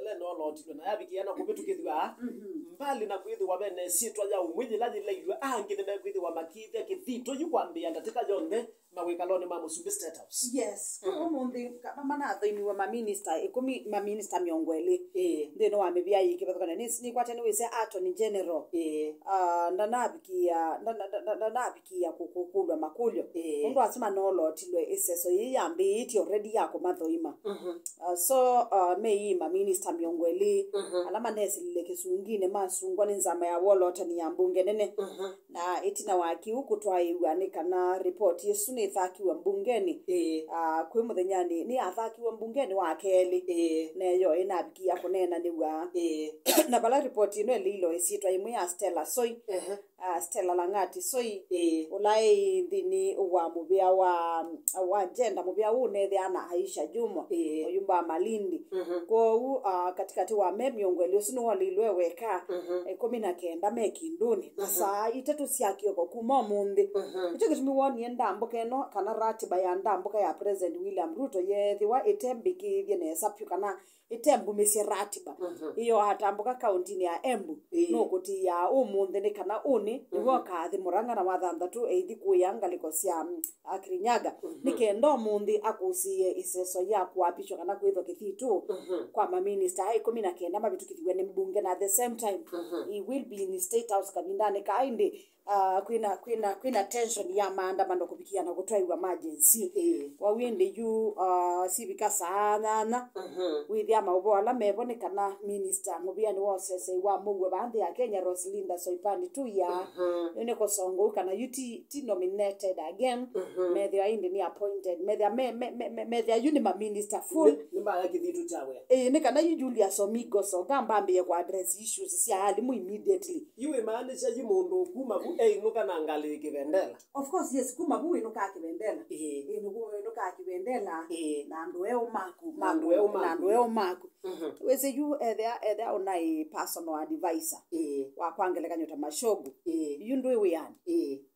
ele no lot na yabikiana kubitukithwa mbali na kwithwa bene sitwa ya umwiji la jileilwe angine na kwithwa makithia kithito yukwambia ndatika jonde mawikaloni ma Musumbi State House. Yes. Umundi kama na thini wa ma minister miongwele. Ndino wa mebia yiki bathokana ni kwatene wise Attorney General. Ndanabikia kukulwa makulyo. Mundu asema no lotilwe iseso yiyambi iti already yako mathoima. So mei ma minister miongwele alama nesilile kisungine masungwa nzama ya wolota ni yambunge nene. Na itina waki huku twaiwanika na report yesu ni thakiwa mbungeni kwi muthenyani ni athakiwa mbungeni wa keli neyo inabikia kunena niwa na bala report ino lilo isitwa imwe ya Stella Soi Stella Langati Soi ulai ndini wa mubia wa jenda mubia une the ana Aisha Jumo oyumba Malindi ko katikati wa memyongweli usinu walilwe weka 19 mekinduni saa itatu siakio ko kuma mundi icho kitumi woni ndambo keno kana ratiba ya ndambo ya President William Ruto yethiwa itembiki thine sapyu kana itembu mesi ratiba iyo atambuka county ya Embu no kuti ya umundi ni kana uni niwo kathi muranga na wathanthatu eithi kuyanga liko cia Akirinyaga nikendo mundi akusie iseso ya kuapishwa kana kwithwa kithitu kwa ma minister 19 mabitukithiwe ni mbunge na at the same time he will be in the State House kabindane kaindi kwina tension ya maandamano kupikia na kutwaiwa emergency kwa winde yu sibika sana withia maubo ala mebonekana minister mubiani wosese wa mugwe bande ya Kenya Rosalinda Soipani tu ya yone ko songo kana UT nominated again media inde ni appointed media yuni ma minister full nimba ya kithitu chawe ne kana yu Julius Omigo so gamba mbe kwa address issues sia alimu immediately iwe maanisha yumundu kuma inuka na ngali kibendela. Of course yes kuma bu inuka kibendela inuka kibendela na ndoe maku wese you there onai personal advisor wa kwangeleka nyota mashogu you ndoe we yani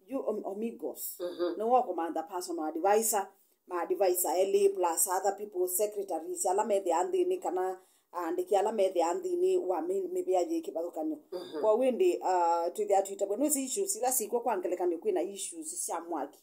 you Omigos no wa commander personal advisor ma advisor ele plus other people secretaries ala mede andi ni kana ndikiala methe andini wa mebia yiki bathukanyo kwa windi twithia twitagwe no issues ila sikwo kwangelekanyo kwina issues cia mwaki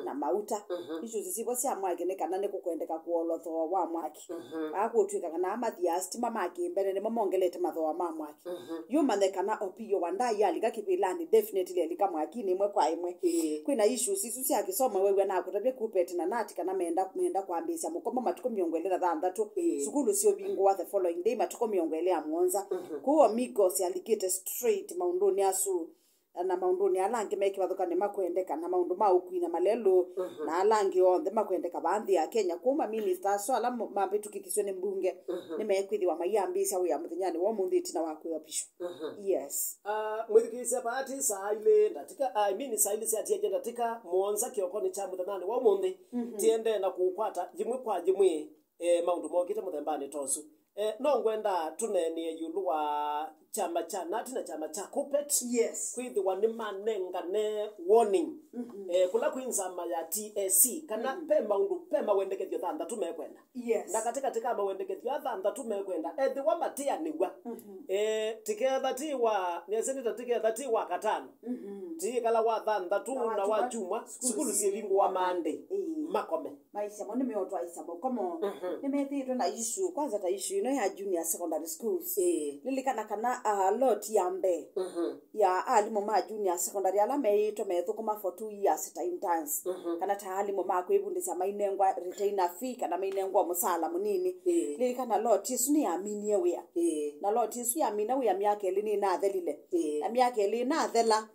na mauta issues sibo cia mwaki ne kana ne kukwendeka kuolotho wa mwaki agutwika kana amathia stima maki mbere ne momongelete mathoa ma mwaki yuma ne kana opio wandai alika kipilani definitely alika mwaki ni imwe kwa imwe kwina issues isu cia kisoma wewe na kutabye kupete na nati kana menda kwambisia mukoma matuko miongwelera thanthatu sukulu sio bingwa the following day matuko miongwelea Mwanza kuo Migos alikite straight maundoni asu na maundoni alangi meki bathukane makwendeka na maundu maukwina malelo na alangi onthe makwendeka bandi ya Kenya kuma minister so ala mabitukikiswe ne mbunge nimekwithi wa mayambisa uya muthenyani wo munthiti na wakuyapisho yes mwithikise party saile ndatika saile cia tiende ndatika Mwanza kiokoni cha muthenani wo munthi tiende na kukwata jimwe kwa jimwe maundu mokite muthembani tonsu no ngwenda tunenie yulu wa chama cha nati na chama cha Kupet yes kwithi wa ni manenga ne warning kula kwinzama ya TSC kana pema wendekethio thanda tumekwenda yes na katika wendekethio thanda tumekwenda ethi wa matia niwa tiketha ti wa neseni tiketha ti wa katano ti kala wa thanda tu na wa juma sukulu sivingu wa mande makome maisha mone meotwa isabo komo nimethitwe na issue kwanza ta issue ino ya junior secondary schools lilikana kana lot ya mbe ya alimu ma junior secondary ala meito methukuma for 2 years time times kana ta alimu ma kwibundisa mainengwa retainer fee kana mainengwa musala munini lilikana lot isu ni aminie wea na lot isu ya mina wea miaka elini na thelile na miaka elini na thela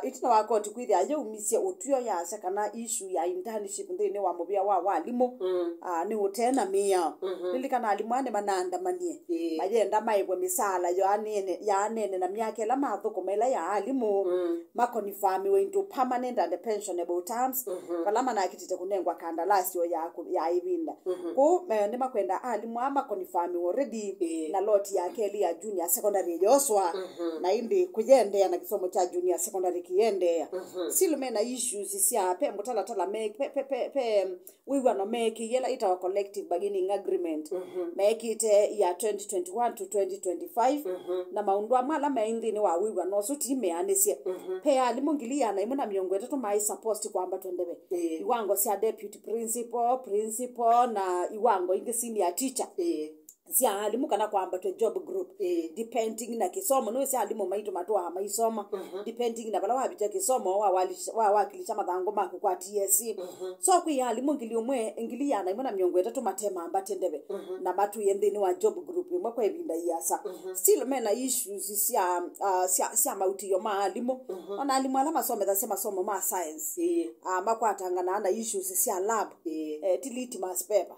itina wakoti kwithia aje umisie utuyo ya kana issue ya internship ndini wa mubia wa walimu ni utena mia lilikana alimu ane manandamanie mayenda maibwe misala ya nene na miaka la mathukumela ya alimu makonifamiwe into permanent and pensionable terms kalama na kitite kunengwa kandarasi ya ibinda ko ni makwenda alimu ama konifamiwe already na lot ya keli ya junior secondary yoswa na indi kuyendea na kisomo cha junior secondary kiendea silume na issues sia pe mutala tala me pe wiwano meki yela itawa collective bargaining agreement mekite ya 2021 to 2025 na maundu amala mainthini wa wiwano so timeanisye pe alimu ngiliana imuna miongo etatu mai supposed kwamba twendebe iwango cia deputy principal na iwango ingi senior teacher sia alimu kana kwamba to job group depending na kisomo no sia alimu maitu matwa maisoma depending na bala wabita kisomo wa wakilisha mathango mako kwa TSC so kwi alimu ngiliumwe ngiliana imuna miongo etatu matema ambatendebe na batu yendeni wa job group imwe kwa ebinda yasa still mena issues sia mauti yo maalimu ona alimu ala masome sema masomo ma science makwatangana na issues sia lab tiliti mas paper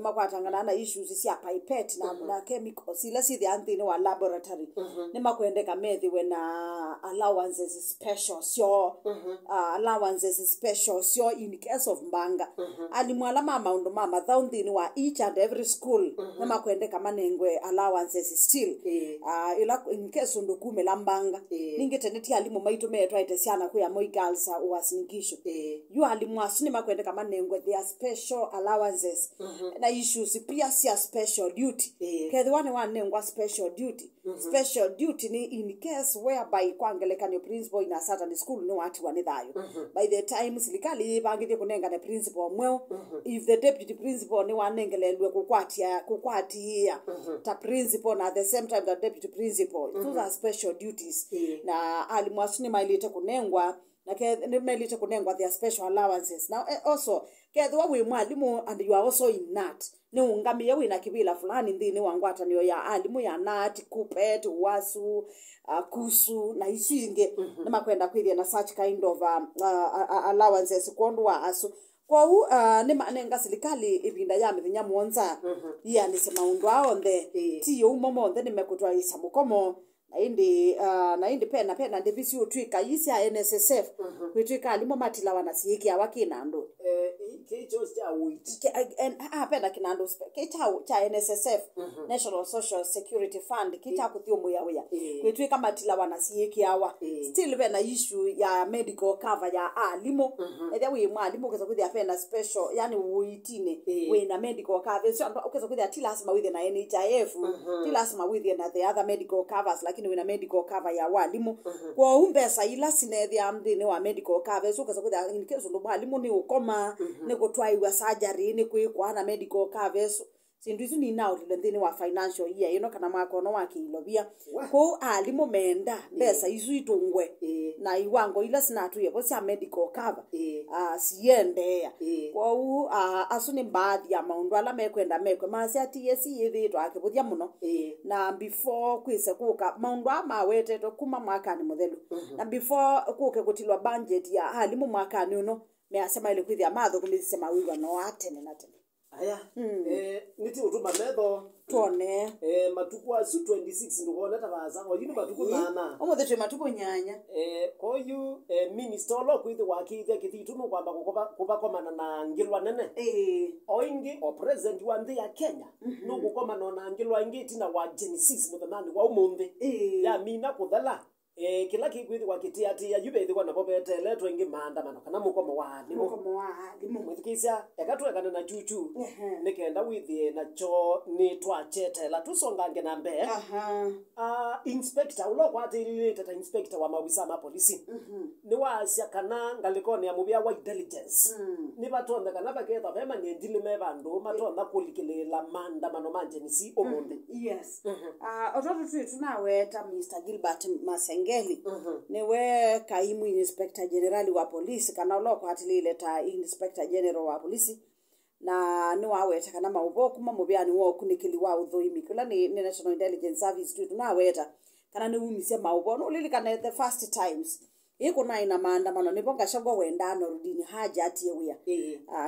makwatangana na issues sia pipette na chemicals ila si the anthony wa laboratory ni makwendeka methi wena allowances special so in case of mbanga alimu ala maundu mama thoundi wa each and every school ni makwendeka manengwe allowances still ila in case ndo kumela mbanga ningeteneti alimu maitu metwa itesiana kuya moi girls uwasinikisho yu alimu asini makwendeka manengwe their special allowances na issues pia sia special duty kedhi wanengwa special duty ni in case whereby kwangeleka ni principal in a certain school no watu wanithayo by the time silikali bangithie kunenga ne principal mweo if the deputy principal ni wanengelelwe kukwatia ta principal na at the same time the deputy principal those are special duties na alimu asini mailite kunengwa na kedhi mailite kunengwa their special allowances now also kedhi we mwalimu and you are also in NAT ni ungamia wina kibila fulani ndini wangwata niyo ya alimu ya NAT kupet wasu kusu na isinge nama kwenda kwithia na such kind of allowances kwondwa asu kwa ni manenga silikali ibinda ya mithinya muonza ya ni sema undu aonde ti yo momo ndeni mekutwa isamukomo na indi pena ndivisi utwika yisi ya NSSF kwitwika alimu matila wanasiki awakina ndo kicho cha wit pena kinando cha NSSF National Social Security Fund kita kuthio muya kwitwika matila wanasiki awa still bena issue ya medical cover ya alimu ethe we mwalimu keza kuthia pena special yani uitine we na medical cover so ukeza kuthia tilasma with na NHIF tilasma with na the other medical covers lakini we na medical cover ya walimu kwa umbesa ila sinethia amdini wa medical cover so ukeza kuthia in case ndo mwalimu ni ukoma ni kutwaiwa surgery ni kuikwana medical cover sindu isu ni now ndini wa financial year kana makono wakilobia ko alimu menda pesa isu itungwe na iwango ila sinatu yebo sia medical cover siende kwa asuni baadhi ya maundu ala mekwenda mekwe masi TSC yithitwa akibuthia muno na before kwise kuka maundu amawete to kuma mwakani muthelu na before kuke kutilwa budget ya alimu mwakani uno me asema ile kwithia matho kumisema wiwa no atene na tene aya niti utuma metho tuone matuku asu 26 ndukona tabaza ngo yini matuku nana omuthe matuku nyanya koyu minister lo kwithi wakithia kithitu no kwamba kuba komana na ngilwa nene oingi o president wa nthi ya Kenya no gukomana na ngilwa ingiti na wa Genesis muthanani wa umuthi ya mina kuthala kila kigwithi wakitia tia yubethi kwa napopete letwe ingi maandamano kana mukomo wa limu mwithikisia ekatwekana na chuchu nikenda withie na cho ni twachete la tusongange na mbe inspector ulo kwatirire tata inspector wa mawisa ma polisi ni wasia kana ngalikone ya mubia wa intelligence ni batonda kana baketa bema ngendile me bandu matonda kulikilela maandamano manjenisi omonde yes ototo tunaweta Mr. Gilbert Masengeli niwe kaimu inspector general wa polisi kana uloko atilile ta inspector general wa polisi na ni waweta kana mauboku mamubiani wo kunikili wa uthoimi kula ni National Intelligence Service tunaweta kana ni umisia maubono ulili kana the first times iko na ina maandamano niponga shangwa wendano rudini haja atie wia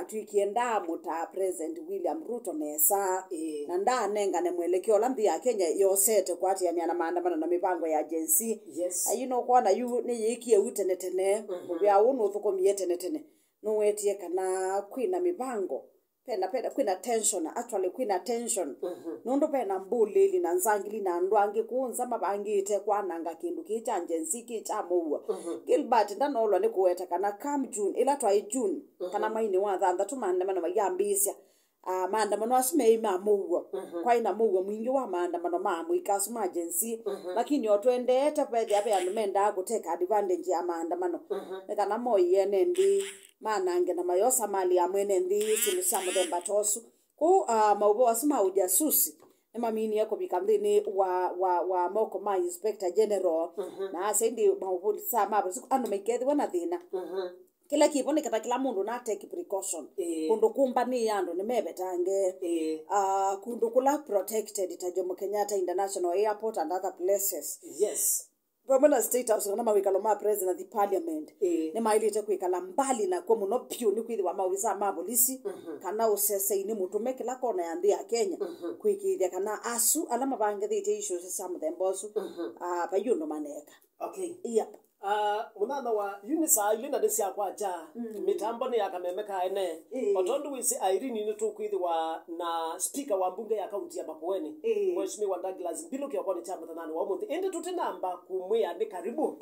tuikienda muta president William Ruto nesa na nda nenga ne mwelekeo lambi ya Kenya yosete kwati yani ana maandamano na mipango ya agency kwa na yu ni yikie utenetene bya unu thuko miyetenetene no wetie kana kwina mipango pena kwina tension actually kwina tension nundu pena mbulili na nzangili na ndwangi kunza mabangite kwananga kindu kichanje nsiki cha muwa Gilbert ndanolwa ni kuweta kana come June ila twa June kana maini wa thanda tumandamano mayambisya maandamano asimeima muwa kwa ina muwa mwingi wa maandamano mamu ikasuma agency lakini otwendete pede ape andumenda guteka advantage ya maandamano kana moyene ndi manange na mayosa mali ya mwene ndi sinu samu demba tosu ku maubo asuma ujasusi ema mini yako bikamdini wa moko ma inspector general na asendi maubo sama basi ando mekethi wana thina kila kipone kata kila mundu na take precaution kundu kumbani yando ni mebetange kundu kula protected ta Jomo Kenyatta International Airport and other places yes Permanent State House na mawikalo ma president the parliament ne mailite kwikala mbali na kwa muno pio ni kwithi wa mawisa ma polisi kana usese ini mutume kila kona ya ndia Kenya kwikithia kana asu ala mabange thite issues some them bosu pa yuno maneka okay yep munana wa unisa ile na desi akwa cha mitambo ni akamemeka ene otondu wisi Irene ni tukwithi wa na speaker wa mbunge ya kaunti ya Makueni Mheshimiwa Douglas Mbilu kiokoni cha mthanani wa mundi ende tutinamba kumwe ande karibu